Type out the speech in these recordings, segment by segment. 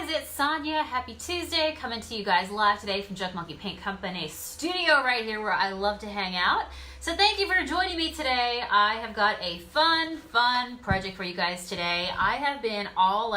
guys, it's Sonia. Happy Tuesday, coming to you guys live today from Junk Monkey Paint Company studio right here where I love to hang out. So thank you for joining me today. I have got a fun project for you guys today. I have been all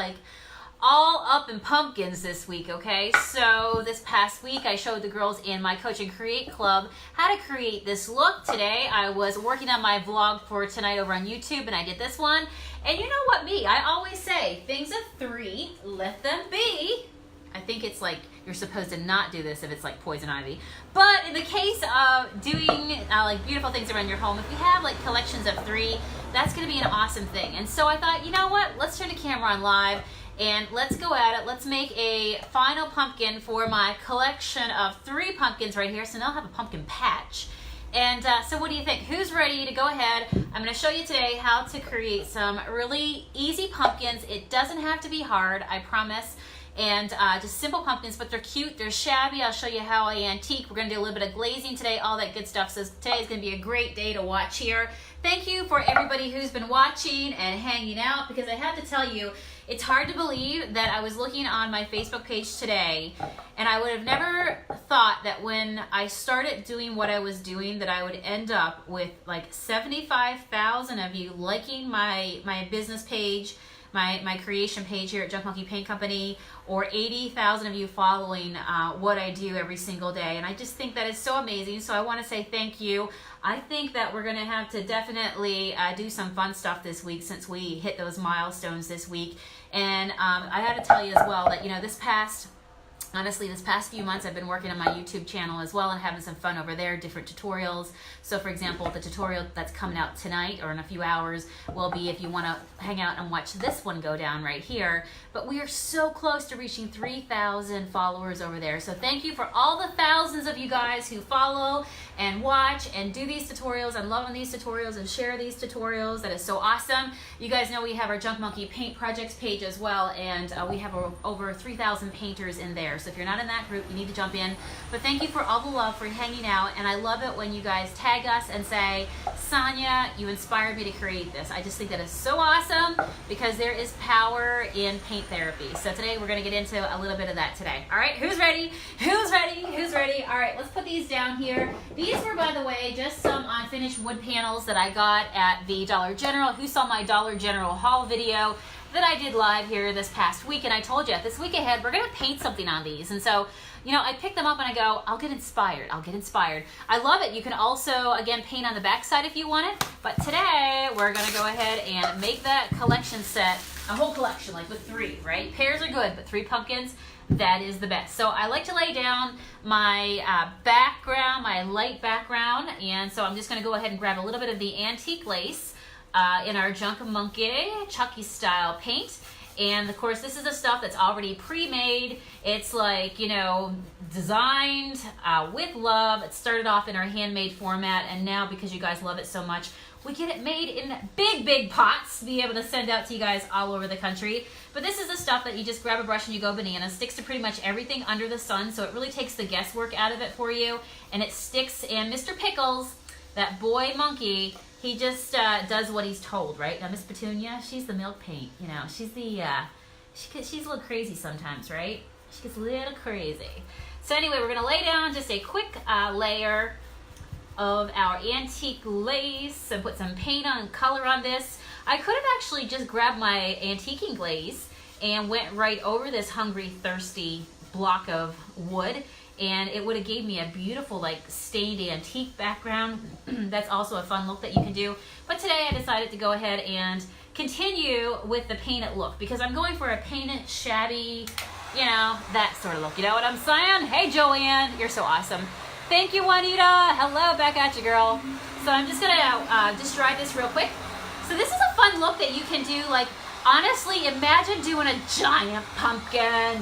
up in pumpkins this week, okay? So this past week I showed the girls in my Coach and Create Club how to create this look. Today I was working on my vlog for tonight over on YouTube and I did this one. And you know what I always say, things of three, let them be. I think it's like you're supposed to not do this if it's like poison ivy. But in the case of doing like beautiful things around your home, if you have like collections of three, that's gonna be an awesome thing. And so I thought, you know what, let's turn the camera on live and let's go at it. Let's make a final pumpkin for my collection of 3 pumpkins right here. So now I'll have a pumpkin patch. And so what do you think? Who's ready to go ahead? I'm going to show you today how to create some really easy pumpkins. It doesn't have to be hard, I promise. And just simple pumpkins, but they're cute, they're shabby. I'll show you how I antique. We're going to do a little bit of glazing today, all that good stuff. So today is going to be a great day to watch here. Thank you for everybody who's been watching and hanging out, because I have to tell you, it's hard to believe that I was looking on my Facebook page today and I would have never thought that when I started doing what I was doing that I would end up with like 75,000 of you liking my business page, my creation page here at Junk Monkey Paint Company, or 80,000 of you following what I do every single day. And I just think that is so amazing. So I want to say thank you. I think that we're going to have to definitely do some fun stuff this week since we hit those milestones this week. And I had to tell you as well that, you know, this past few months I've been working on my YouTube channel as well and having some fun over there, different tutorials. So for example, the tutorial that's coming out tonight or in a few hours will be if you want to hang out and watch this one go down right here. But we are so close to reaching 3,000 followers over there. So thank you for all the thousands of you guys who follow and watch and do these tutorials. I'm loving these tutorials and share these tutorials. That is so awesome. You guys know we have our Junk Monkey Paint Projects page as well, and we have over 3,000 painters in there. So if you're not in that group, you need to jump in. But thank you for all the love, for hanging out, and I love it when you guys tag us and say, Sonia, you inspired me to create this. I just think that is so awesome because there is power in paint therapy. So today we're going to get into a little bit of that today. All right, who's ready? Who's ready? Who's ready? All right, let's put these down here. These were, by the way, just some unfinished wood panels that I got at the Dollar General. Who saw my Dollar General haul video that I did live here this past week? And I told you, this week ahead, we're going to paint something on these. And so, you know, I pick them up and I go, I'll get inspired. I'll get inspired. I love it. You can also, again, paint on the back side if you want it. But today, we're going to go ahead and make that collection set, a whole collection, like with 3, right? Pairs are good, but 3 pumpkins, that is the best. So I like to lay down my background, my light background. And so I'm just going to go ahead and grab a little bit of the antique lace in our Junk Monkey Chucky style paint. And of course, this is the stuff that's already pre-made. It's like, you know, designed with love. It started off in our handmade format, and now because you guys love it so much, we get it made in big pots to be able to send out to you guys all over the country. But this is the stuff that you just grab a brush and you go bananas. Sticks to pretty much everything under the sun, so it really takes the guesswork out of it for you. And it sticks, and Mr. Pickles, that boy monkey, he just does what he's told, right? Now, Miss Petunia, she's the milk paint. You know, she's the, she's a little crazy sometimes, right? She gets a little crazy. So anyway, we're gonna lay down just a quick layer of our antique lace and put some paint on, color on this. I could have actually just grabbed my antiquing glaze and went right over this hungry, thirsty block of wood, and it would have gave me a beautiful like stained antique background. That's also a fun look that you can do. But today I decided to go ahead and continue with the painted look because I'm going for a painted, shabby, you know, that sort of look. You know what I'm saying? Hey, Joanne, you're so awesome. Thank you, Juanita. Hello, back at you, girl. So I'm just gonna just dry this real quick. So this is a fun look that you can do. Like, honestly, imagine doing a giant pumpkin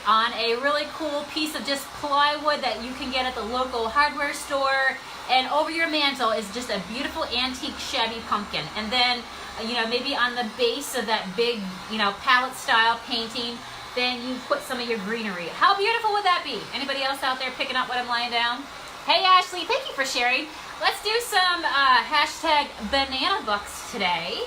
on a really cool piece of just plywood that you can get at the local hardware store, and over your mantle is just a beautiful antique shabby pumpkin. And then, you know, maybe on the base of that big, you know, palette style painting, then you put some of your greenery. How beautiful would that be? Anybody else out there picking up what I'm laying down? Hey Ashley, thank you for sharing. Let's do some hashtag banana bucks today.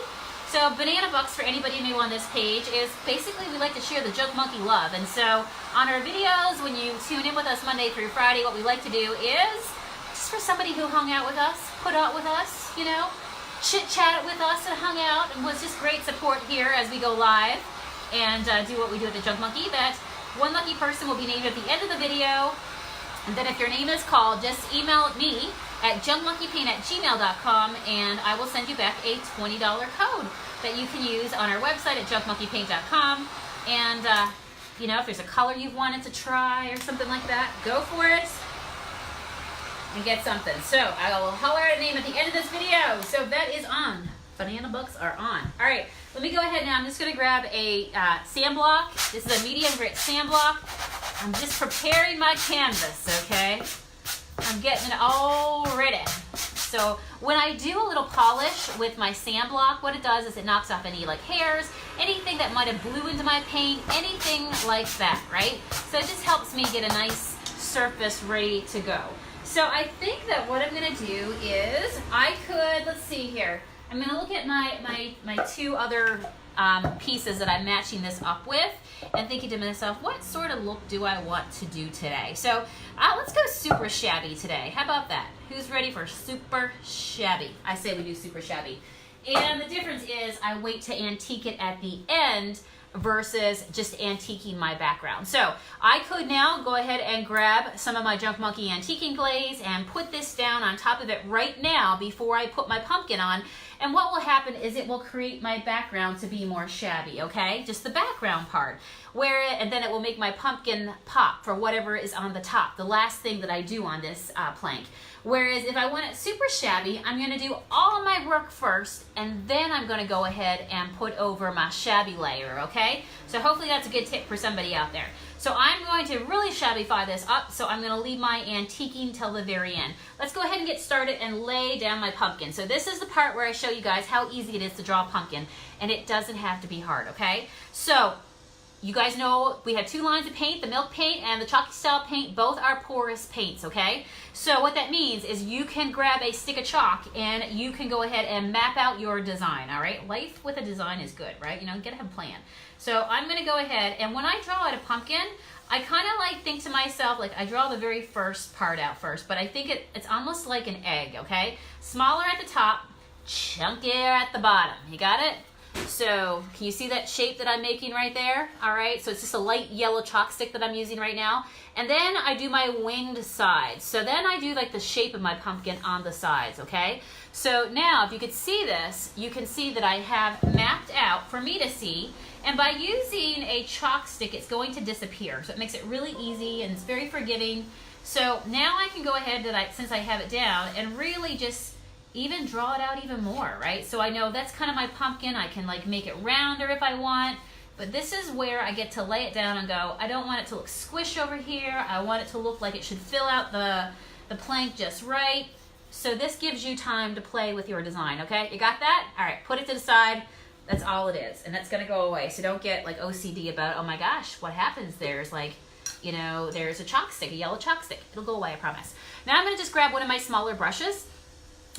So Banana Bucks, for anybody new on this page, is basically we like to share the Junk Monkey love. And so on our videos, when you tune in with us Monday through Friday, what we like to do is, just for somebody who hung out with us, put out with us, you know, chit-chatted with us and hung out and was just great support here as we go live and do what we do at the Junk Monkey, that one lucky person will be named at the end of the video. And then if your name is called, just email me at junkmonkeypaint@gmail.com and I will send you back a $20 code that you can use on our website at junkmonkeypaint.com. And, you know, if there's a color you've wanted to try or something like that, go for it and get something. So I will holler at a name at the end of this video. So that is on. Banana Bucks are on. All right, let me go ahead now. I'm just going to grab a sand block. This is a medium grit sand block. I'm just preparing my canvas, okay? I'm getting it all ready. So when I do a little polish with my sand block, what it does is it knocks off any like hairs, anything that might have blew into my paint, anything like that, right? So it just helps me get a nice surface ready to go. So I think that what I'm gonna do is I could, let's see here. I'm gonna look at my two other pieces that I'm matching this up with and thinking to myself, what sort of look do I want to do today? So let's go super shabby today. How about that? Who's ready for super shabby? I say we do super shabby. And the difference is I wait to antique it at the end versus just antiquing my background. So I could now go ahead and grab some of my Junk Monkey antiquing glaze and put this down on top of it right now before I put my pumpkin on. And what will happen is it will create my background to be more shabby, okay? Just the background part. And then it will make my pumpkin pop for whatever is on the top, the last thing that I do on this plank. Whereas if I want it super shabby, I'm gonna do all of my work first, and then I'm gonna go ahead and put over my shabby layer, okay? So hopefully that's a good tip for somebody out there. So I'm going to really shabbyfy this up, so I'm gonna leave my antiquing till the very end. Let's go ahead and get started and lay down my pumpkin. So this is the part where I show you guys how easy it is to draw a pumpkin, and it doesn't have to be hard, okay? So you guys know we have two lines of paint, the milk paint and the chalky style paint. Both are porous paints, okay? So what that means is you can grab a stick of chalk and you can go ahead and map out your design, all right? Life with a design is good, right? You know, you gotta have a plan. So I'm gonna go ahead, and when I draw out a pumpkin, I kind of like think to myself, like I draw the very first part out first, but I think it's almost like an egg, okay? Smaller at the top, chunkier at the bottom. You got it? So can you see that shape that I'm making right there? All right, so it's just a light yellow chalk stick that I'm using right now. And then I do my winged sides. So then I do like the shape of my pumpkin on the sides, okay? So now if you could see this, you can see that I have mapped out for me to see. And by using a chalk stick, it's going to disappear. So it makes it really easy and it's very forgiving. So now I can go ahead, since I have it down, and really just even draw it out even more, right? So I know that's kind of my pumpkin. I can like make it rounder if I want, but this is where I get to lay it down and go, I don't want it to look squished over here. I want it to look like it should fill out the plank just right. So this gives you time to play with your design, okay? You got that? All right, put it to the side. That's all it is, and that's gonna go away. So don't get like OCD about, oh my gosh, what happens? There's like, you know, there's a chalk stick, a yellow chalk stick. It'll go away, I promise. Now I'm gonna just grab one of my smaller brushes.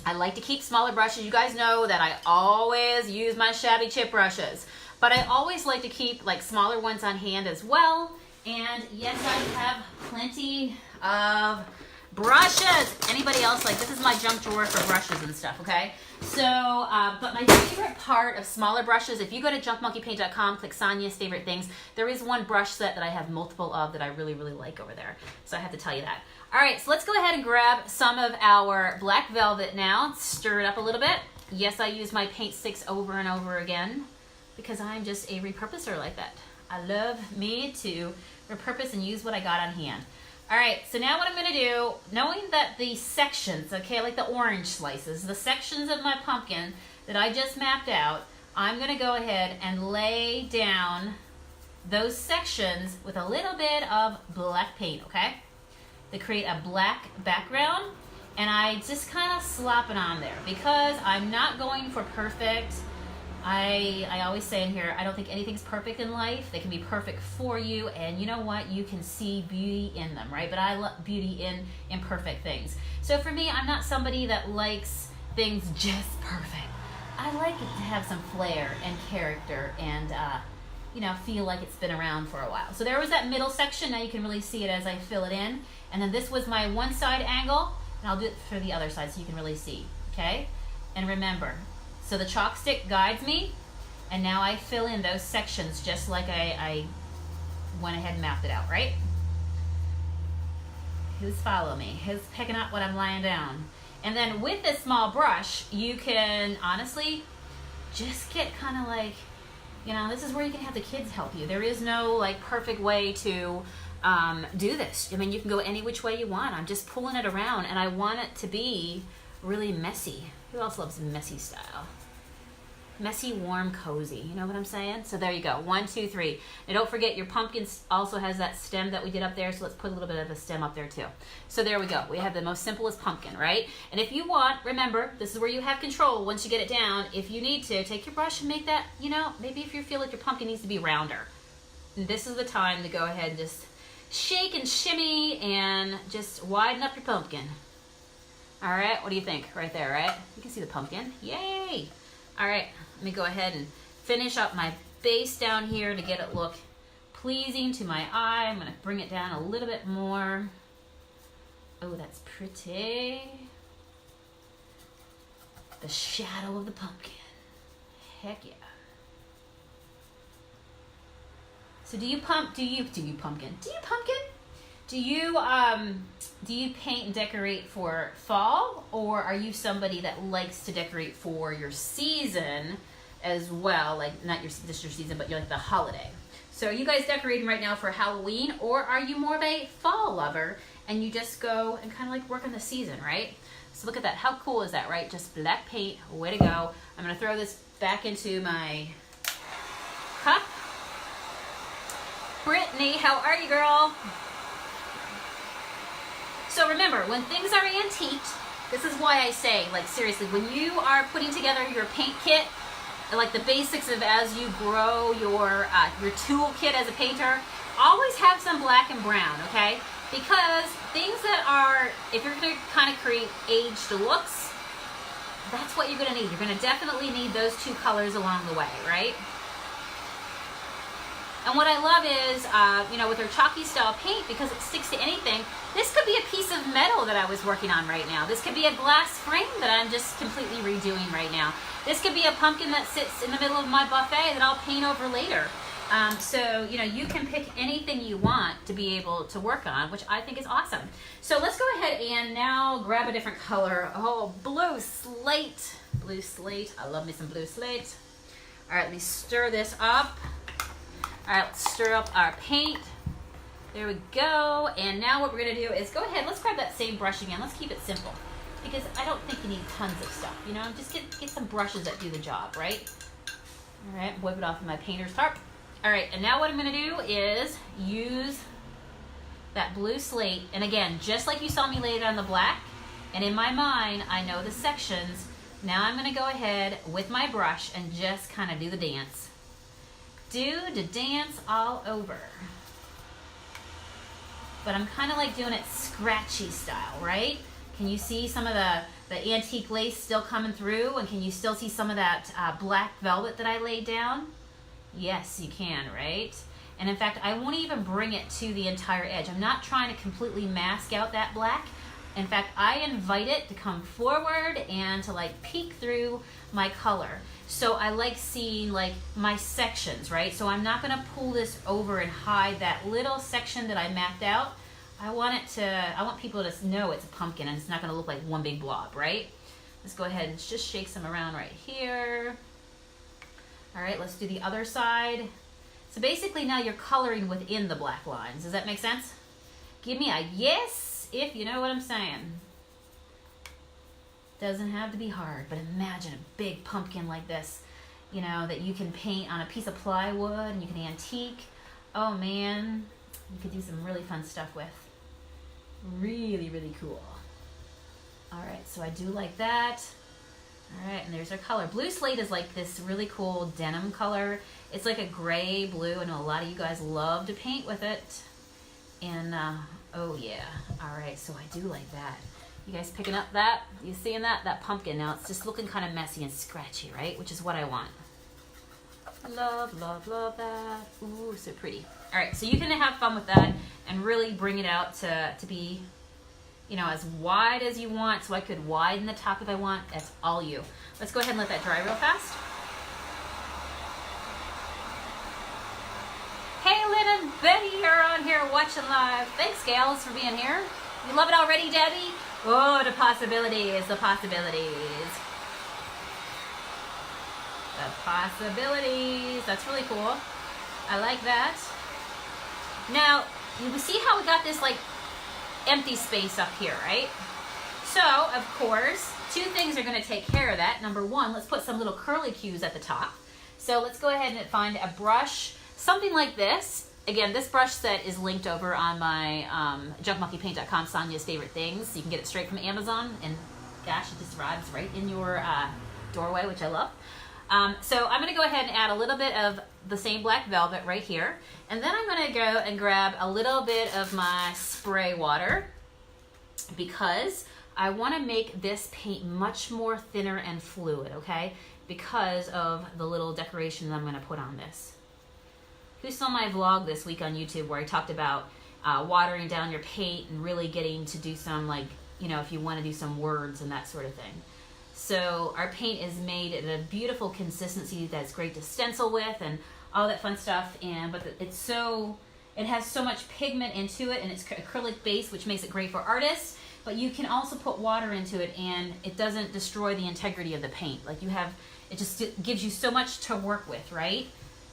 I like to keep smaller brushes. You guys know that I always use my shabby chip brushes, but I always like to keep like smaller ones on hand as well. And yes, I have plenty of brushes. Anybody else? Like, this is my junk drawer for brushes and stuff, okay? So, but my favorite part of smaller brushes, if you go to junkmonkeypaint.com, click Sonia's favorite things, there is one brush set that I have multiple of that I really, really like over there. So I have to tell you that. All right, so let's go ahead and grab some of our black velvet now, stir it up a little bit. Yes, I use my paint sticks over and over again because I'm just a repurposer like that. I love me to repurpose and use what I got on hand. All right, so now what I'm gonna do, knowing that the sections, okay, like the orange slices, the sections of my pumpkin that I just mapped out, I'm gonna go ahead and lay down those sections with a little bit of black paint, okay? To create a black background, and I just kind of slop it on there because I'm not going for perfect. I always say in here, I don't think anything's perfect in life. They can be perfect for you, and you know what? You can see beauty in them, right? But I love beauty in imperfect things. So for me, I'm not somebody that likes things just perfect. I like it to have some flair and character and, you know, feel like it's been around for a while. So there was that middle section. Now you can really see it as I fill it in. And then this was my one side angle, and I'll do it for the other side so you can really see, okay? And remember, so the chalk stick guides me, and now I fill in those sections just like I went ahead and mapped it out, right? Who's following me? Who's picking up what I'm laying down? And then with this small brush, you can honestly just get kind of like, you know, this is where you can have the kids help you. There is no like perfect way to do this. I mean, you can go any which way you want. I'm just pulling it around, and I want it to be really messy. Who else loves messy style? Messy, warm, cozy. You know what I'm saying? So there you go. 1, 2, 3. And don't forget, your pumpkin also has that stem that we did up there, so let's put a little bit of a stem up there too. So there we go. We have the most simplest pumpkin, right? And if you want, remember, this is where you have control once you get it down. If you need to, take your brush and make that, you know, maybe if you feel like your pumpkin needs to be rounder, this is the time to go ahead and just shake and shimmy and just widen up your pumpkin. All right, what do you think? Right there, right? You can see the pumpkin. Yay! All right, let me go ahead and finish up my base down here to get it look pleasing to my eye. I'm gonna bring it down a little bit more. Oh, that's pretty. The shadow of the pumpkin. Heck yeah. So do you pumpkin? Do you paint and decorate for fall, or are you somebody that likes to decorate for your season as well? Like not just your season, but you're like the holiday. So are you guys decorating right now for Halloween, or are you more of a fall lover and you just go and kind of like work on the season, right? So look at that. How cool is that, right? Just black paint. Way to go. I'm going to throw this back into my cup. Brittany, how are you, girl? So remember, when things are antiqued, this is why I say, like seriously, when you are putting together your paint kit, like the basics of as you grow your tool kit as a painter, always have some black and brown, okay? Because things that are, if you're going to kind of create aged looks, that's what you're going to need. You're going to definitely need those two colors along the way, right? And what I love is, you know, with her chalky style paint, because it sticks to anything, this could be a piece of metal that I was working on right now. This could be a glass frame that I'm just completely redoing right now. This could be a pumpkin that sits in the middle of my buffet that I'll paint over later. So, you know, you can pick anything you want to be able to work on, which I think is awesome. So let's go ahead and now grab a different color. Oh, blue slate. Blue slate. I love me some blue slate. All right, let me stir this up. All right, let's stir up our paint. There we go. And now what we're gonna do is go ahead, let's grab that same brush again. Let's keep it simple, because I don't think you need tons of stuff, you know? Just get some brushes that do the job, right? All right, wipe it off of my painter's tarp. All right, and now what I'm gonna do is use that blue slate. And again, just like you saw me lay it on the black, and in my mind, I know the sections. Now I'm gonna go ahead with my brush and just kind of do the dance. Do the dance all over. But I'm kind of like doing it scratchy style, right? Can you see some of the antique lace still coming through? And can you still see some of that black velvet that I laid down? Yes, you can, right? And in fact, I won't even bring it to the entire edge. I'm not trying to completely mask out that black. In fact, I invite it to come forward and to like peek through my color. So I like seeing like my sections, right? So I'm not gonna pull this over and hide that little section that I mapped out. I want people to know it's a pumpkin and it's not gonna look like one big blob, right? Let's go ahead and just shake some around right here. All right, let's do the other side. So basically now you're coloring within the black lines. Does that make sense? Give me a yes if you know what I'm saying. Doesn't have to be hard, but imagine a big pumpkin like this, you know, that you can paint on a piece of plywood and you can antique. Oh man, you could do some really fun stuff with. Really, really cool. All right, so I do like that. All right, and there's our color. Blue slate is like this really cool denim color. It's like a gray blue. I know a lot of you guys love to paint with it. And oh yeah, all right, so I do like that. You guys picking up that? You seeing that? That pumpkin. Now it's just looking kind of messy and scratchy, right? Which is what I want. Love, love, love that. Ooh, so pretty. All right, so you can have fun with that and really bring it out to be, you know, as wide as you want. So I could widen the top if I want. That's all you. Let's go ahead and let that dry real fast. Hey, Lynn and Betty are on here watching live. Thanks, gals, for being here. You love it already, Debbie? Oh, the possibilities, the possibilities. The possibilities. That's really cool. I like that. Now, you see how we got this like empty space up here, right? So, of course, two things are going to take care of that. Number one, let's put some little curly cues at the top. So let's go ahead and find a brush, something like this. Again, this brush set is linked over on my junkmonkeypaint.com, Sonia's Favorite Things. So you can get it straight from Amazon. And gosh, it just arrives right in your doorway, which I love. So I'm going to go ahead and add a little bit of the same black velvet right here. And then I'm going to go and grab a little bit of my spray water because I want to make this paint much more thinner and fluid, okay? Because of the little decoration that I'm going to put on this. Who saw my vlog this week on YouTube where I talked about watering down your paint and really getting to do some, like, you know, if you want to do some words and that sort of thing. So our paint is made at a beautiful consistency that's great to stencil with and all that fun stuff. But it has so much pigment into it, and it's acrylic base, which makes it great for artists. But you can also put water into it, and it doesn't destroy the integrity of the paint. Like it just gives you so much to work with, right?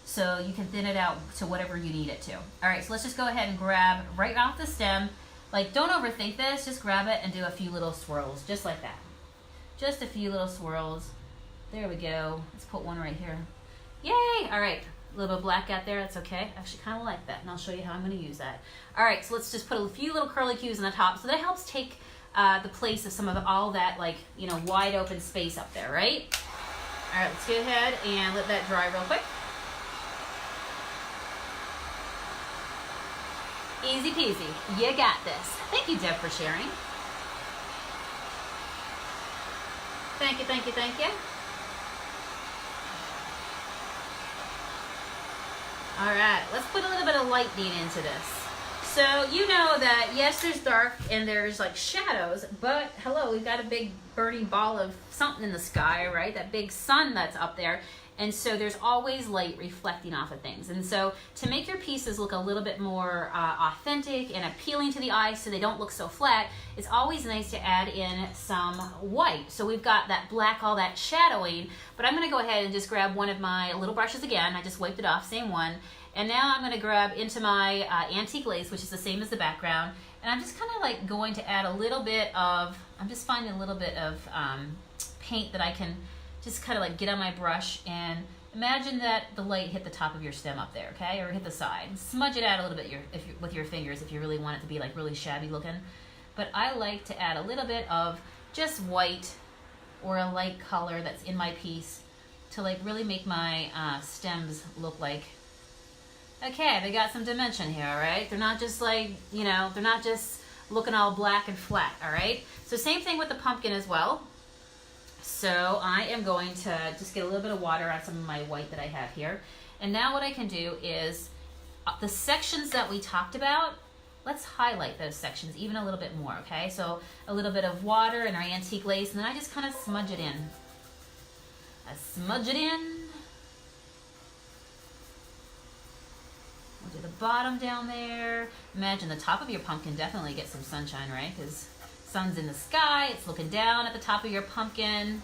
So you can thin it out to whatever you need it to. All right, so let's just go ahead and grab right off the stem. Like, don't overthink this. Just grab it and do a few little swirls, just like that. Just a few little swirls. There we go. Let's put one right here. Yay! All right, a little bit of black out there. That's okay. I actually kind of like that, and I'll show you how I'm going to use that. All right, so let's just put a few little curly cues on the top. So that helps take the place of some of all that, like, you know, wide open space up there, right? All right, let's go ahead and let that dry real quick. Easy peasy. You got this. Thank you, Deb, for sharing. Thank you, thank you, thank you. All right, let's put a little bit of lightning into this. So you know that, yes, there's dark and there's like shadows, but hello, we've got a big burning ball of something in the sky, right? That big sun that's up there. And so there's always light reflecting off of things. And so to make your pieces look a little bit more authentic and appealing to the eye so they don't look so flat, it's always nice to add in some white. So we've got that black, all that shadowing, but I'm gonna go ahead and just grab one of my little brushes again. I just wiped it off, same one. And now I'm gonna grab into my antique glaze, which is the same as the background. And I'm just kind of like going to add a little bit of, I'm just finding a little bit of paint that I can just kind of like get on my brush, and imagine that the light hit the top of your stem up there, okay? Or hit the side. Smudge it out a little bit with your fingers if you really want it to be like really shabby looking. But I like to add a little bit of just white or a light color that's in my piece to like really make my stems look like, okay, they got some dimension here, all right? They're not just like, you know, they're not just looking all black and flat, all right? So same thing with the pumpkin as well. So I am going to just get a little bit of water on some of my white that I have here. And now what I can do is the sections that we talked about, let's highlight those sections even a little bit more, okay? So a little bit of water and our antique lace, and then I just kind of smudge it in. I smudge it in. We'll do the bottom down there. Imagine the top of your pumpkin definitely gets some sunshine, right? Because sun's in the sky, it's looking down at the top of your pumpkin.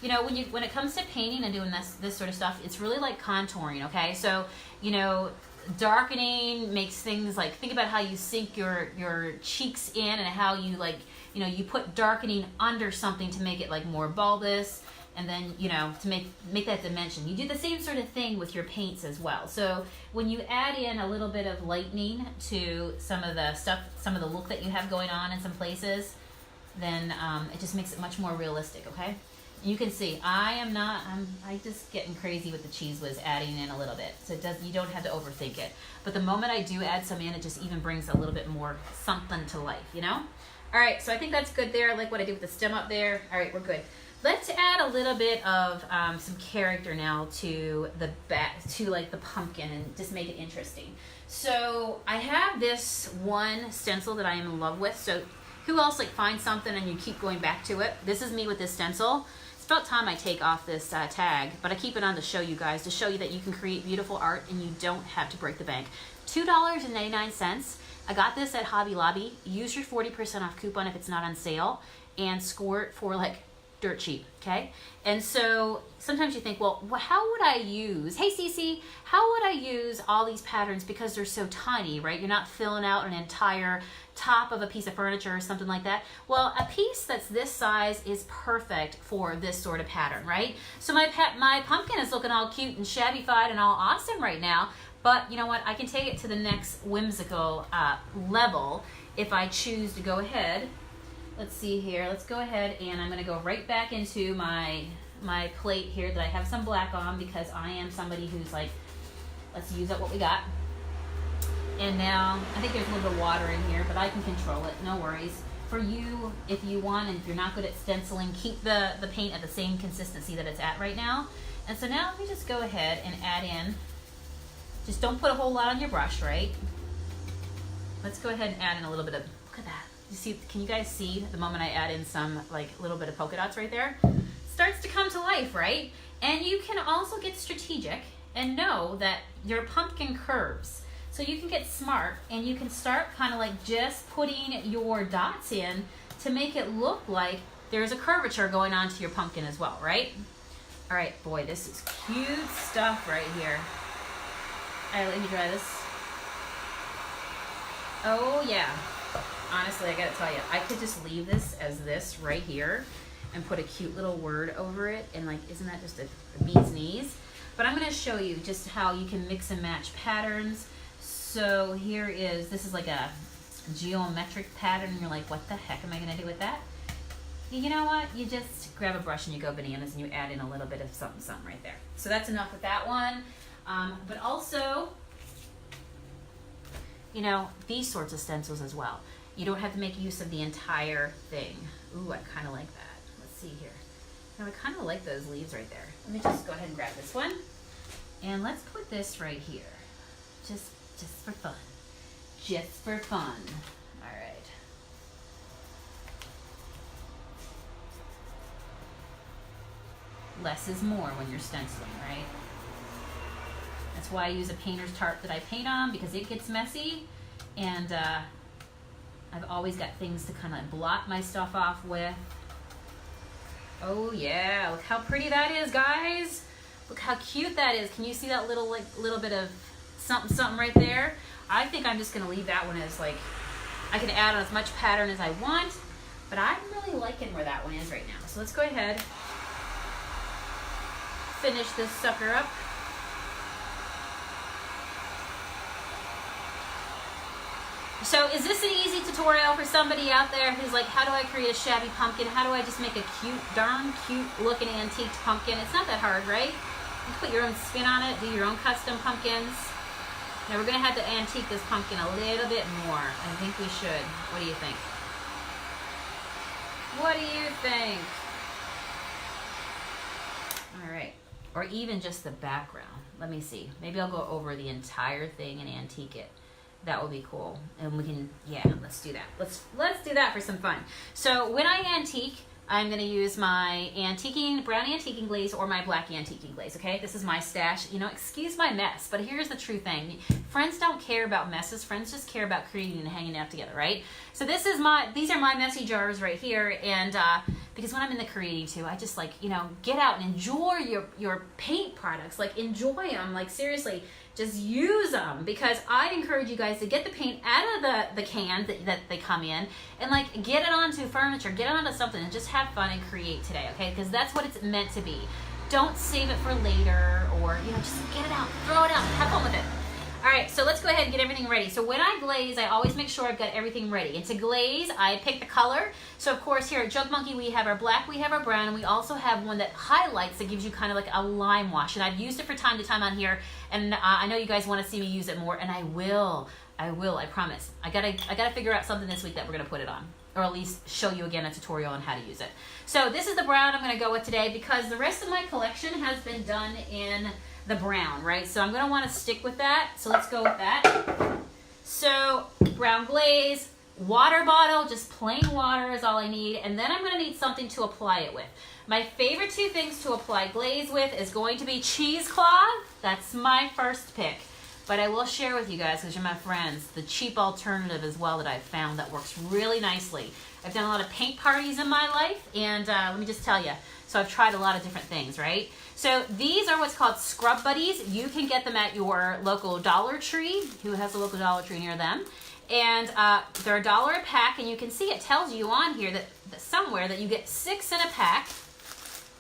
You know, when it comes to painting and doing this sort of stuff, it's really like contouring, okay? So, you know, darkening makes things like, think about how you sink your cheeks in and how you like, you know, you put darkening under something to make it like more bulbous, and then, you know, to make that dimension. You do the same sort of thing with your paints as well. So when you add in a little bit of lightening to some of the stuff, some of the look that you have going on in some places, then it just makes it much more realistic, okay? You can see I'm just getting crazy with the Cheese Whiz, adding in a little bit. So you don't have to overthink it. But the moment I do add some in, it just even brings a little bit more something to life, you know? All right, so I think that's good there. I like what I did with the stem up there. All right, we're good. Let's add a little bit of some character now to the like the pumpkin and just make it interesting. So I have this one stencil that I am in love with. So who else like finds something and you keep going back to it? This is me with this stencil. It's about time I take off this tag, but I keep it on to show you guys, to show you that you can create beautiful art and you don't have to break the bank. $2.99. I got this at Hobby Lobby. Use your 40% off coupon if it's not on sale and score it for like dirt cheap, okay? And so sometimes you think, well, how would I use, hey Cece, how would I use all these patterns because they're so tiny, right? You're not filling out an entire top of a piece of furniture or something like that. Well, a piece that's this size is perfect for this sort of pattern, right? So my pumpkin is looking all cute and shabby-fied and all awesome right now, but you know what? I can take it to the next whimsical level if I choose to go ahead. Let's see here. Let's go ahead and I'm going to go right back into my plate here that I have some black on because I am somebody who's like, let's use up what we got. And now I think there's a little bit of water in here, but I can control it. No worries. For you, if you want, and if you're not good at stenciling, keep the paint at the same consistency that it's at right now. And so now let me just go ahead and add in. Just don't put a whole lot on your brush, right? Let's go ahead and add in a little bit of, look at that. You see, can you guys see the moment I add in some like little bit of polka dots right there? It starts to come to life, right? And you can also get strategic and know that your pumpkin curves. So you can get smart and you can start kind of like just putting your dots in to make it look like there's a curvature going on to your pumpkin as well, right? All right, boy, this is cute stuff right here. All right, let me try this. Oh yeah. Honestly, I gotta tell you, I could just leave this as this right here and put a cute little word over it and like, isn't that just a bee's knees? But I'm gonna show you just how you can mix and match patterns. So here is, this is like a geometric pattern and you're like, what the heck am I gonna do with that? You know what? You just grab a brush and you go bananas and you add in a little bit of something, something right there. So that's enough with that one. But also, you know, these sorts of stencils as well. You don't have to make use of the entire thing. Ooh, I kind of like that. Let's see here. Now, I kind of like those leaves right there. Let me just go ahead and grab this one. And let's put this right here. Just for fun. Just for fun. All right. Less is more when you're stenciling, right? That's why I use a painter's tarp that I paint on, because it gets messy. And I've always got things to kind of blot my stuff off with. Oh yeah, look how pretty that is, guys. Look how cute that is. Can you see that little bit of something right there? I think I'm just gonna leave that one as like, I can add on as much pattern as I want, but I'm really liking where that one is right now. So let's go ahead, finish this sucker up. So is this an easy tutorial for somebody out there who's like, how do I create a shabby pumpkin? How do I just make a cute, darn cute looking antique pumpkin? It's not that hard, right? You put your own spin on it, do your own custom pumpkins. Now we're gonna have to antique this pumpkin a little bit more. I think we should. What do you think? What do you think? All right, or even just the background. Let me see. Maybe I'll go over the entire thing and antique it. That would be cool. And we can, yeah, let's do that. Let's do that for some fun. So when I antique, I'm gonna use my brown antiquing glaze or my black antiquing glaze, okay? This is my stash. You know, excuse my mess, but here's the true thing. Friends don't care about messes. Friends just care about creating and hanging out together, right? So these are my messy jars right here, and because when I'm in the creating too, I just like, you know, get out and enjoy your paint products. Like, enjoy them. Like, seriously, just use them, because I'd encourage you guys to get the paint out of the can that they come in and like get it onto furniture, get it onto something, and just have fun and create today, okay? Because that's what it's meant to be. Don't save it for later, or, you know, just get it out, throw it out, have fun with it. All right, so let's go ahead and get everything ready. So when I glaze, I always make sure I've got everything ready. And to glaze, I pick the color. So of course here at Jug Monkey, we have our black, we have our brown, and we also have one that highlights, that gives you kind of like a lime wash. And I've used it for time to time on here, and I know you guys want to see me use it more, and I will, I promise. I gotta figure out something this week that we're gonna put it on. or at least show you again a tutorial on how to use it. So this is the brown I'm going to go with today because the rest of my collection has been done in the brown, right? So I'm going to want to stick with that. So let's go with that. So brown glaze, water bottle, just plain water is all I need. And then I'm going to need something to apply it with. My favorite two things to apply glaze with is going to be cheesecloth. That's my first pick. But I will share with you guys, because you're my friends, the cheap alternative as well that I've found that works really nicely. I've done a lot of paint parties in my life, and let me just tell you, so I've tried a lot of different things, right? So these are what's called Scruff Buddies. You can get them at your local Dollar Tree. Who has a local Dollar Tree near them? And they're $1 a pack, and you can see it tells you on here that somewhere that you get 6 in a pack.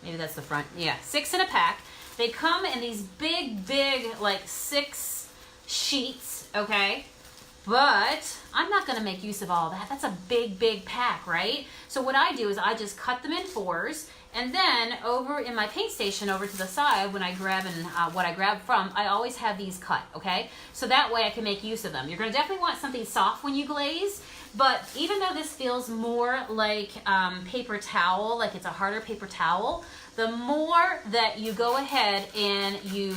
Maybe that's the front. Yeah, 6 in a pack. They come in these big, like 6 sheets, okay? But I'm not going to make use of all that. That's a big pack, right? So what I do is I just cut them in 4s, and then over in my paint station over to the side, when I grab what I grab from, I always have these cut, okay? So that way I can make use of them. You're going to definitely want something soft when you glaze, but even though this feels more like paper towel, like it's a harder paper towel, the more that you go ahead and you,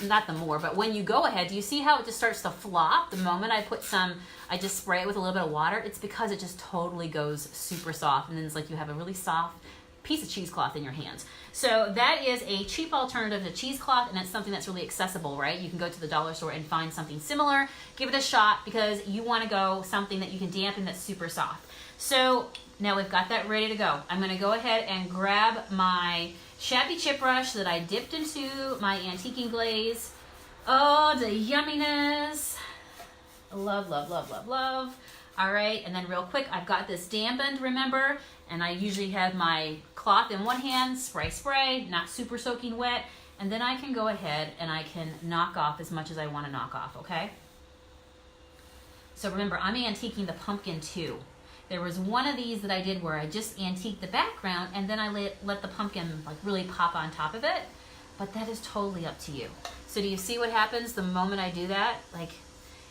not the more, but when you go ahead, do you see how it just starts to flop the moment I put I just spray it with a little bit of water? It's because it just totally goes super soft, and then it's like you have a really soft piece of cheesecloth in your hands. So that is a cheap alternative to cheesecloth, and it's something that's really accessible, right? You can go to the dollar store and find something similar, give it a shot, because you want to go something that you can dampen that's super soft. So now we've got that ready to go. I'm going to go ahead and grab my shabby chip brush that I dipped into my antiquing glaze. Oh, the yumminess. Love. All right, and then real quick, I've got this dampened, remember? And I usually have my cloth in one hand, spray, not super soaking wet, and then I can go ahead and I can knock off as much as I want to knock off, okay? So remember, I'm antiquing the pumpkin too. There was one of these that I did where I just antiqued the background and then I let the pumpkin like really pop on top of it, but that is totally up to you. So do you see what happens the moment I do that? Like,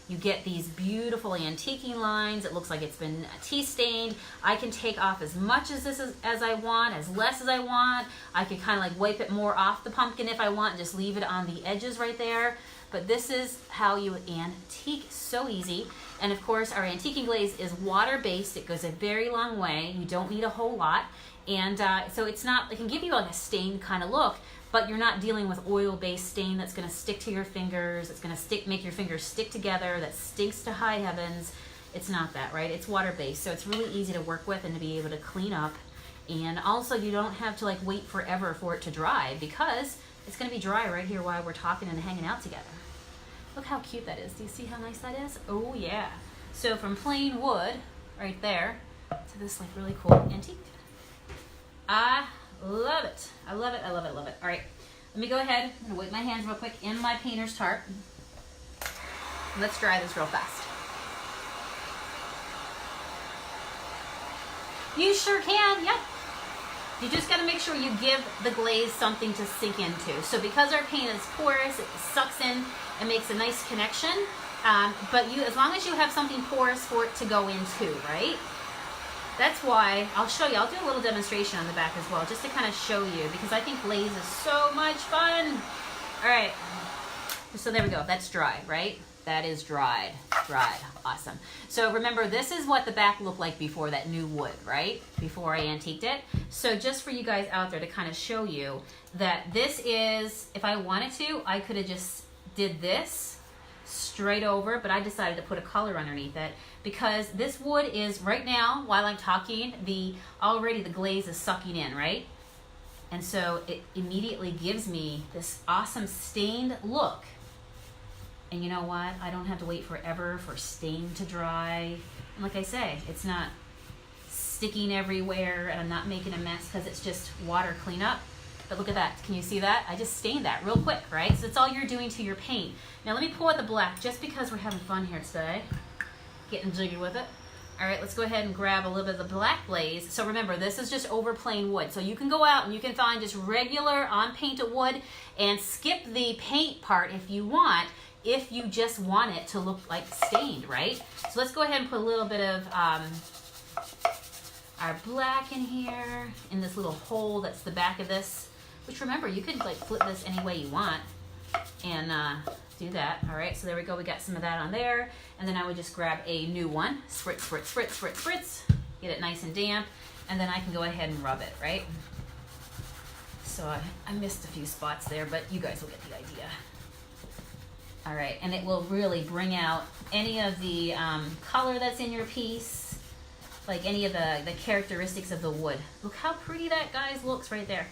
you get these beautiful antiquing lines. It looks like it's been tea stained. I can take off as much as as I want, as less as I want. I can kind of like wipe it more off the pumpkin if I want and just leave it on the edges right there. But this is how you antique, so easy. And of course, our antiquing glaze is water-based. It goes a very long way. You don't need a whole lot. And so it can give you like a stained kind of look, but you're not dealing with oil-based stain that's going to stick to your fingers. It's going to make your fingers stick together. That stinks to high heavens. It's not that, right? It's water-based, so it's really easy to work with and to be able to clean up. And also, you don't have to like wait forever for it to dry because it's going to be dry right here while we're talking and hanging out together. Look how cute that is. Do you see how nice that is? Oh yeah. So from plain wood right there to this like really cool antique. I love it. I love it. All right, let me go ahead. I'm gonna wipe my hands real quick in my painter's tarp. Let's dry this real fast. You sure can, yep. You just gotta make sure you give the glaze something to sink into. So because our paint is porous, it sucks in and makes a nice connection. But as long as you have something porous for it to go into, right? That's why, I'll show you, I'll do a little demonstration on the back as well, just to kind of show you, because I think glaze is so much fun. All right, so there we go, that's dry, right? That is dried, awesome. So remember, this is what the back looked like before that new wood, right? Before I antiqued it. So just for you guys out there to kind of show you that this is, if I wanted to, I could have just did this straight over, but I decided to put a color underneath it because this wood is, right now, while I'm talking, already the glaze is sucking in, right? And so it immediately gives me this awesome stained look. And you know what? I don't have to wait forever for stain to dry. And like I say, it's not sticking everywhere and I'm not making a mess because it's just water cleanup. But look at that. Can you see that? I just stained that real quick, right? So that's all you're doing to your paint. Now let me pour out the black just because we're having fun here today. Getting jiggy with it. All right, let's go ahead and grab a little bit of the black glaze. So remember, this is just over plain wood. So you can go out and you can find just regular on-painted wood and skip the paint part if you want, if you just want it to look like stained, right? So let's go ahead and put a little bit of our black in here, in this little hole that's the back of this, which remember, you could like flip this any way you want and do that. All right, so there we go. We got some of that on there. And then I would just grab a new one, spritz, spritz, spritz, spritz, spritz, get it nice and damp, and then I can go ahead and rub it, right? So I missed a few spots there, but you guys will get the idea. All right, and it will really bring out any of the color that's in your piece, like any of the characteristics of the wood. Look how pretty that, guys, looks right there.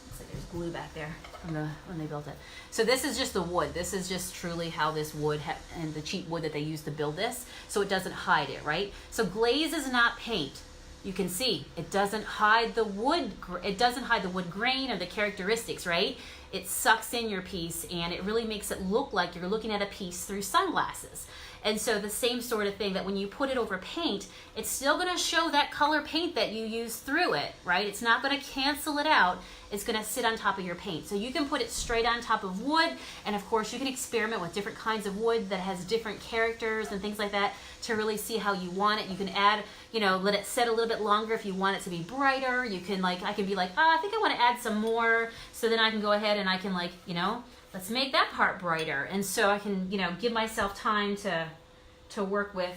Looks like there's glue back there from when they built it. So this is just the wood. This is just truly how this wood and the cheap wood that they used to build this, so it doesn't hide it, right? So glaze is not paint. You can see it doesn't hide the wood. It doesn't hide the wood grain or the characteristics, right? It sucks in your piece and it really makes it look like you're looking at a piece through sunglasses. And so the same sort of thing, that when you put it over paint, it's still going to show that color paint that you used through it, right? It's not going to cancel it out. It's going to sit on top of your paint. So you can put it straight on top of wood, and of course you can experiment with different kinds of wood that has different characters and things like that to really see how you want it. You can add, you know, let it set a little bit longer if you want it to be brighter. You can like, I can be like, oh, I think I want to add some more. So then I can go ahead and I can like, you know, let's make that part brighter. And so I can, you know, give myself time to work with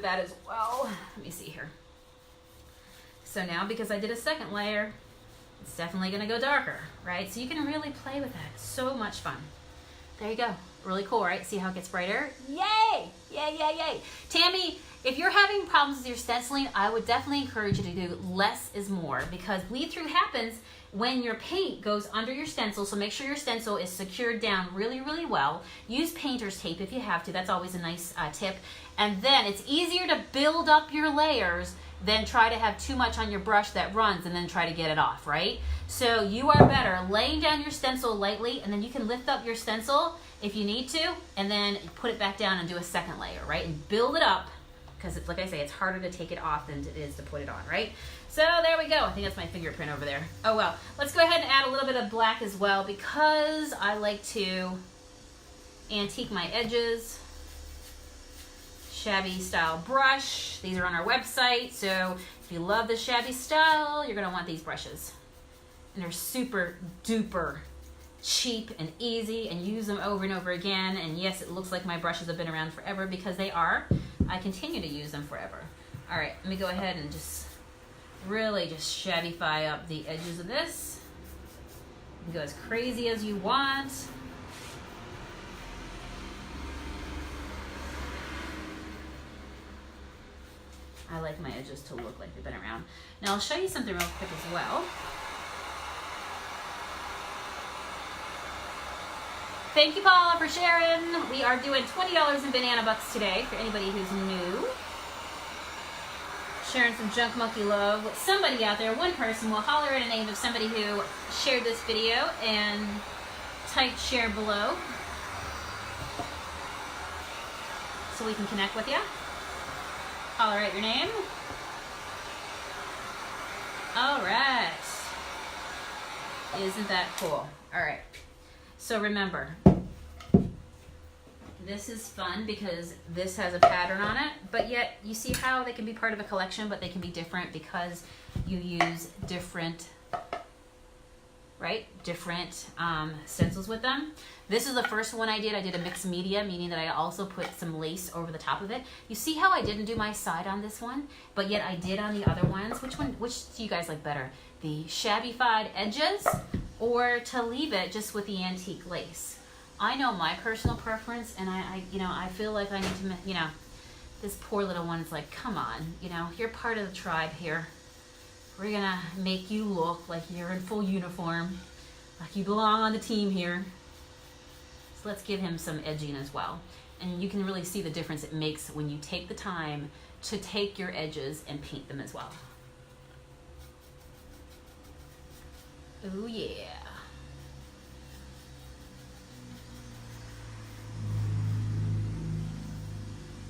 that as well. Let me see here. So now, because I did a second layer, it's definitely going to go darker, right? So you can really play with that. It's so much fun. There you go. Really cool, right? See how it gets brighter? Yay! Yay, yay, yay. Tammy, if you're having problems with your stenciling, I would definitely encourage you to do less is more, because bleed through happens when your paint goes under your stencil. So make sure your stencil is secured down really, really well. Use painter's tape if you have to. That's always a nice tip. And then it's easier to build up your layers than try to have too much on your brush that runs and then try to get it off, right? So you are better laying down your stencil lightly, and then you can lift up your stencil if you need to, and then put it back down and do a second layer, right? And build it up, because it's like I say, it's harder to take it off than it is to put it on, right? So there we go. I think that's my fingerprint over there. Oh well. Let's go ahead and add a little bit of black as well, because I like to antique my edges. Shabby style brush. These are on our website, so if you love the shabby style, you're gonna want these brushes. And they're super duper cheap and easy, and use them over and over again. And yes, it looks like my brushes have been around forever, because they are. I continue to use them forever. All right, let me go ahead and just really just shabbyfy up the edges of this. You can go as crazy as you want. I like my edges to look like they've been around. Now I'll show you something real quick as well. Thank you, Paula, for sharing. We are doing $20 in banana bucks today for anybody who's new. Sharing some Junk Monkey love with somebody out there. One person will holler at a name of somebody who shared this video and type share below so we can connect with you. Holler at your name. All right. Isn't that cool? All right. So remember, this is fun because this has a pattern on it, but yet you see how they can be part of a collection, but they can be different because you use different, right? Different stencils with them. This is the first one I did. I did a mixed media, meaning that I also put some lace over the top of it. You see how I didn't do my side on this one, but yet I did on the other ones. Which do you guys like better? The shabby-fied edges, or to leave it just with the antique lace? I know my personal preference, and I feel like I need to, this poor little one's like, come on, you're part of the tribe here. We're gonna make you look like you're in full uniform, like you belong on the team here. So let's give him some edging as well. And you can really see the difference it makes when you take the time to take your edges and paint them as well. Oh yeah.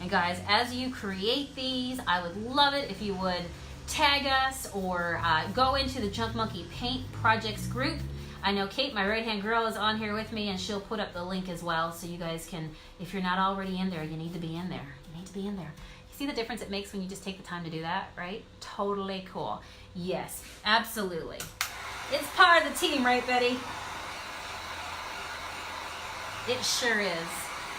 And guys, as you create these, I would love it if you would tag us or go into the Junk Monkey Paint Projects group. I know Kate, my right-hand girl, is on here with me, and she'll put up the link as well, so you guys can, if you're not already in there, you need to be in there. You need to be in there. See the difference it makes when you just take the time to do that, right? Totally cool. Yes, absolutely. It's part of the team, right, Betty? It sure is.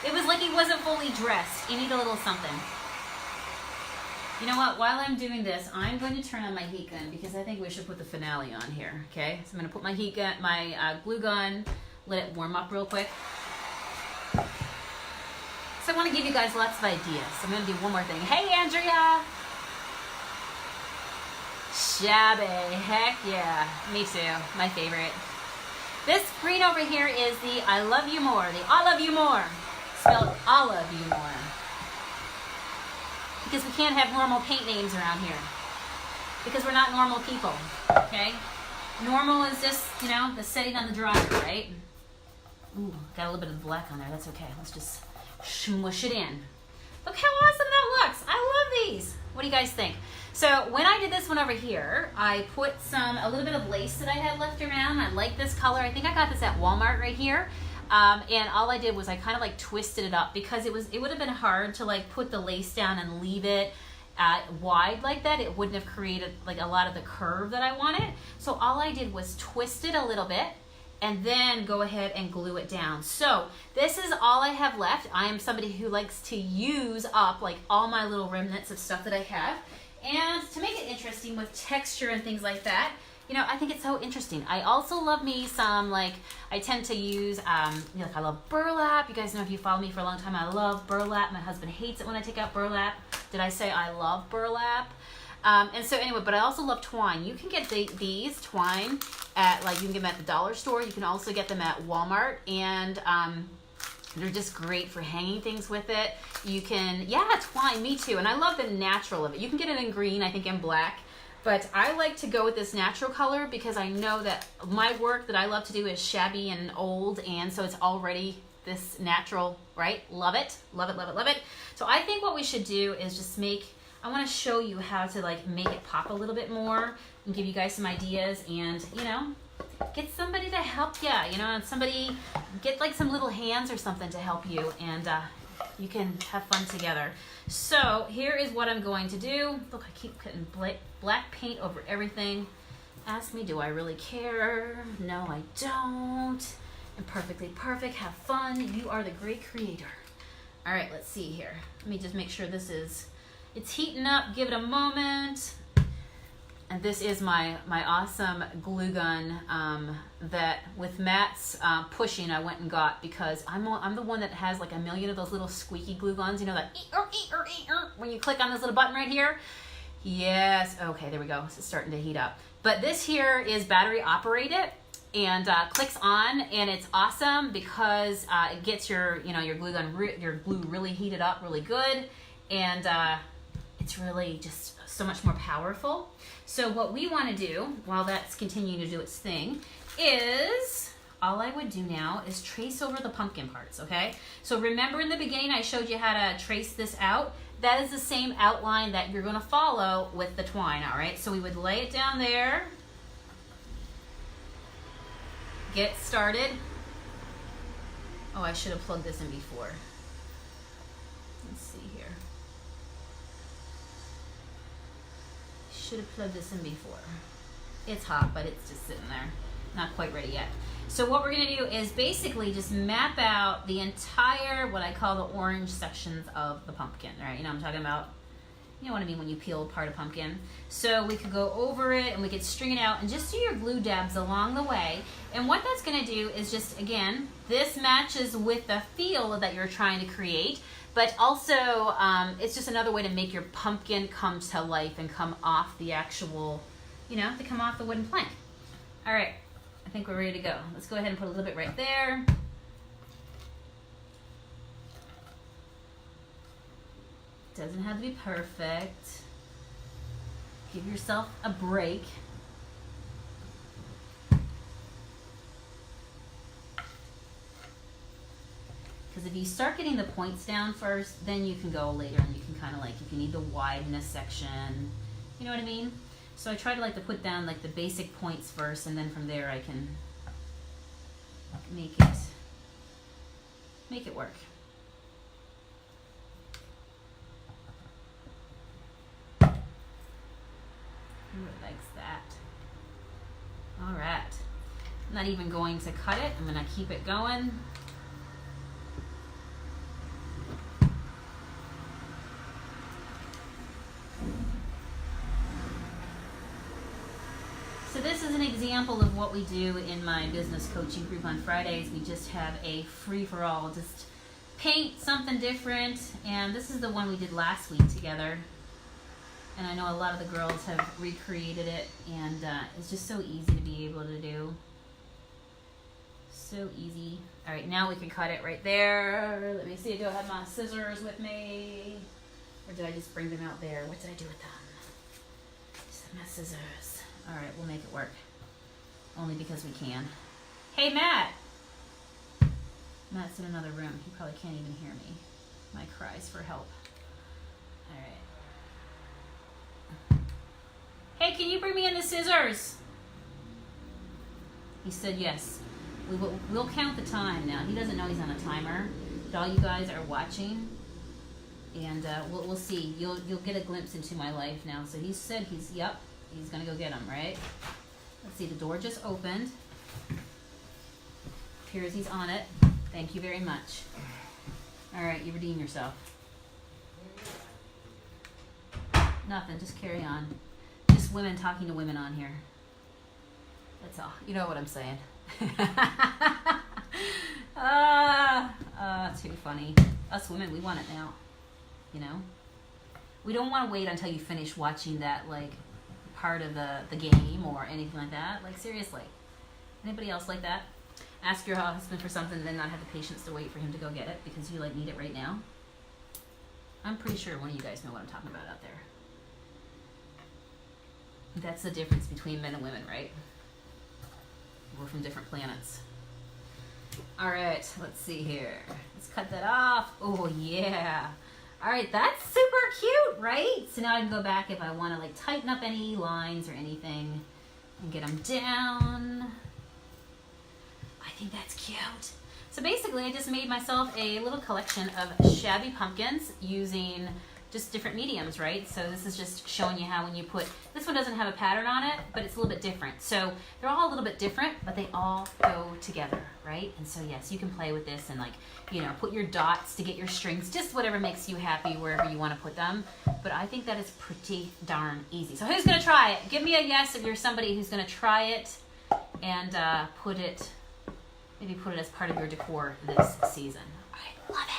It was like he wasn't fully dressed. You need a little something. You know what? While I'm doing this, I'm going to turn on my heat gun because I think we should put the finale on here, okay? So I'm going to put my heat gun, my glue gun, let it warm up real quick. So I want to give you guys lots of ideas. So I'm going to do one more thing. Hey, Andrea! Shabby. Heck yeah. Me too. My favorite. This green over here is the I Love You More. The I Love You More. Spelled I Love You More. Because we can't have normal paint names around here. Because we're not normal people. Okay? Normal is just, you know, the setting on the dryer, right? Ooh, got a little bit of black on there. That's okay. Let's just smush it in. Look how awesome that looks. I love these. What do you guys think? So when I did this one over here, I put a little bit of lace that I had left around. I like this color. I think I got this at Walmart right here. And all I did was I kind of like twisted it up because it would have been hard to like put the lace down and leave it wide like that. It wouldn't have created like a lot of the curve that I wanted. So all I did was twist it a little bit and then go ahead and glue it down. So this is all I have left. I am somebody who likes to use up like all my little remnants of stuff that I have. And to make it interesting with texture and things like that, you know, I think it's so interesting. I also love me some, like, I tend to use, you know, like I love burlap. You guys know if you follow me for a long time, I love burlap. My husband hates it when I take out burlap. Did I say I love burlap? And so anyway, but I also love twine. You can get these twine at, like, you can get them at the dollar store. You can also get them at Walmart. And they're just great for hanging things with it. You can, yeah, twine, me too. And I love the natural of it. You can get it in green, I think in black. But I like to go with this natural color because I know that my work that I love to do is shabby and old, and so it's already this natural, right? Love it, love it, love it, love it. So I think what we should do is just I want to show you how to like make it pop a little bit more and give you guys some ideas and, you know, get somebody to help you, you know, and somebody, get like some little hands or something to help you, and you can have fun together. So here is what I'm going to do. Look, I keep putting black paint over everything. Ask me, do I really care? No, I don't. I'm perfectly perfect. Have fun. You are the great creator. All right, let's see here. Let me just make sure it's heating up. Give it a moment. And this is my awesome glue gun that with Matt's pushing I went and got, because I'm the one that has like a million of those little squeaky glue guns, you know, that when you click on this little button right here. Yes, okay, there we go. It's starting to heat up. But this here is battery operated and clicks on, and it's awesome because it gets your glue gun, your glue really heated up really good, and it's really just so much more powerful. So what we want to do while that's continuing to do its thing is, all I would do now is trace over the pumpkin parts, okay? So remember in the beginning I showed you how to trace this out? That is the same outline that you're going to follow with the twine, all right? So we would lay it down there, get started. Oh, I should have plugged this in before. Let's see here. Should have plugged this in before. It's hot, but it's just sitting there. Not quite ready yet. So what we're going to do is basically just map out the entire, what I call the orange sections of the pumpkin, right? You know what I'm talking about? You know what I mean when you peel apart a pumpkin. So we could go over it and we could string it out and just do your glue dabs along the way. And what that's going to do is just, again, this matches with the feel that you're trying to create. But also, it's just another way to make your pumpkin come to life and come off the actual, you know, to come off the wooden plank. All right, I think we're ready to go. Let's go ahead and put a little bit right there. Doesn't have to be perfect. Give yourself a break. Because if you start getting the points down first, then you can go later and you can kind of like, if you need the wideness section, you know what I mean? So I try to like to put down like the basic points first, and then from there I can make it work. likes that. All right. I'm not even going to cut it. I'm going to keep it going. So this is an example of what we do in my business coaching group on Fridays. We just have a free-for-all, just paint something different. And this is the one we did last week together. And I know a lot of the girls have recreated it, and it's just so easy to be able to do. So easy. All right, now we can cut it right there. Let me see, do I have my scissors with me? Or did I just bring them out there? What did I do with them? Just have my scissors. All right, we'll make it work. Only because we can. Hey, Matt. Matt's in another room. He probably can't even hear me. My cries for help. All right. Hey, can you bring me in the scissors? He said yes. We'll count the time now. He doesn't know he's on a timer, but all you guys are watching, and we'll see. You'll get a glimpse into my life now. So he said he's gonna go get him, right? Let's see. The door just opened. Appears he's on it. Thank you very much. All right, you redeem yourself. Nothing. Just carry on. Just women talking to women on here. That's all. You know what I'm saying. Too funny. Us women, we want it now. You know? We don't want to wait until you finish watching that, like, part of the game or anything like that. Like, seriously. Anybody else like that? Ask your husband for something and then not have the patience to wait for him to go get it because you, like, need it right now. I'm pretty sure one of you guys know what I'm talking about out there. That's the difference between men and women, right? We're from different planets. All right, let's see here. Let's cut that off. Oh, yeah. All right, that's super cute, right? So now I can go back if I want to, like, tighten up any lines or anything and get them down. I think that's cute. So basically, I just made myself a little collection of shabby pumpkins using just different mediums, right? So this is just showing you how when you put, this one doesn't have a pattern on it, but it's a little bit different. So they're all a little bit different, but they all go together, right? And so yes, you can play with this and, like, you know, put your dots to get your strings, just whatever makes you happy wherever you want to put them. But I think that is pretty darn easy. So who's gonna try it? Give me a yes if you're somebody who's gonna try it and maybe put it as part of your decor this season. I love it.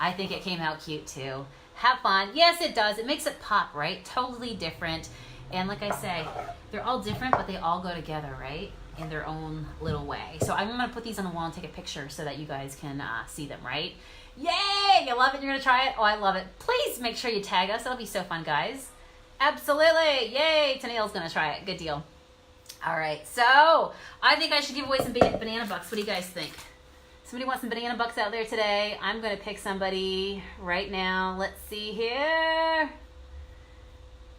I think it came out cute too. Have fun. Yes, it does. It makes it pop, right? Totally different. And like I say, they're all different, but they all go together, right? In their own little way. So I'm going to put these on the wall and take a picture so that you guys can see them, right? Yay! You love it? You're going to try it? Oh, I love it. Please make sure you tag us. That'll be so fun, guys. Absolutely. Yay! Tennille's going to try it. Good deal. All right. So I think I should give away some banana bucks. What do you guys think? Somebody wants some banana bucks out there today? I'm going to pick somebody right now. Let's see here.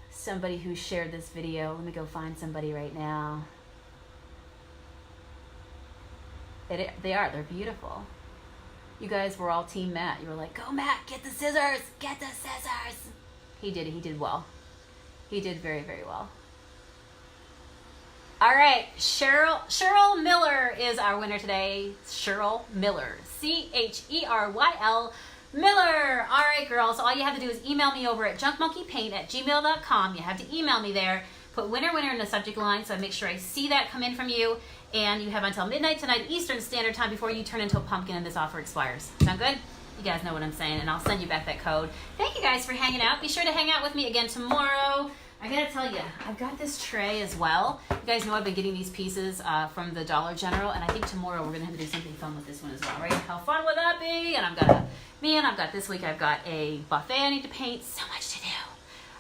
Somebody who shared this video. Let me go find somebody right now. They are. They're beautiful. You guys were all Team Matt. You were like, go Matt, get the scissors. Get the scissors. He did. He did well. He did very, very well. All right, Cheryl Miller is our winner today. Cheryl Miller, C-H-E-R-Y-L Miller. All right, girls, all you have to do is email me over at junkmonkeypaint@gmail.com. You have to email me there. Put winner, winner in the subject line so I make sure I see that come in from you. And you have until midnight tonight Eastern Standard Time before you turn into a pumpkin and this offer expires. Sound good? You guys know what I'm saying, and I'll send you back that code. Thank you guys for hanging out. Be sure to hang out with me again tomorrow. I gotta tell you, I've got this tray as well. You guys know I've been getting these pieces from the Dollar General, and I think tomorrow we're gonna have to do something fun with this one as well, right? How fun would that be? And I've got this week, I've got a buffet I need to paint. So much to do.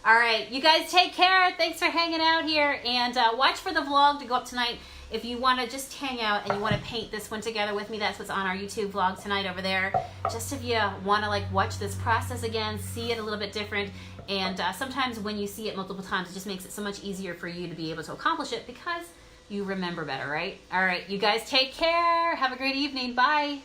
All right, you guys take care. Thanks for hanging out here, and watch for the vlog to go up tonight. If you want to just hang out and you want to paint this one together with me, that's what's on our YouTube vlog tonight over there. Just if you want to, like, watch this process again, see it a little bit different. And sometimes when you see it multiple times, it just makes it so much easier for you to be able to accomplish it because you remember better, right? All right, you guys take care. Have a great evening. Bye.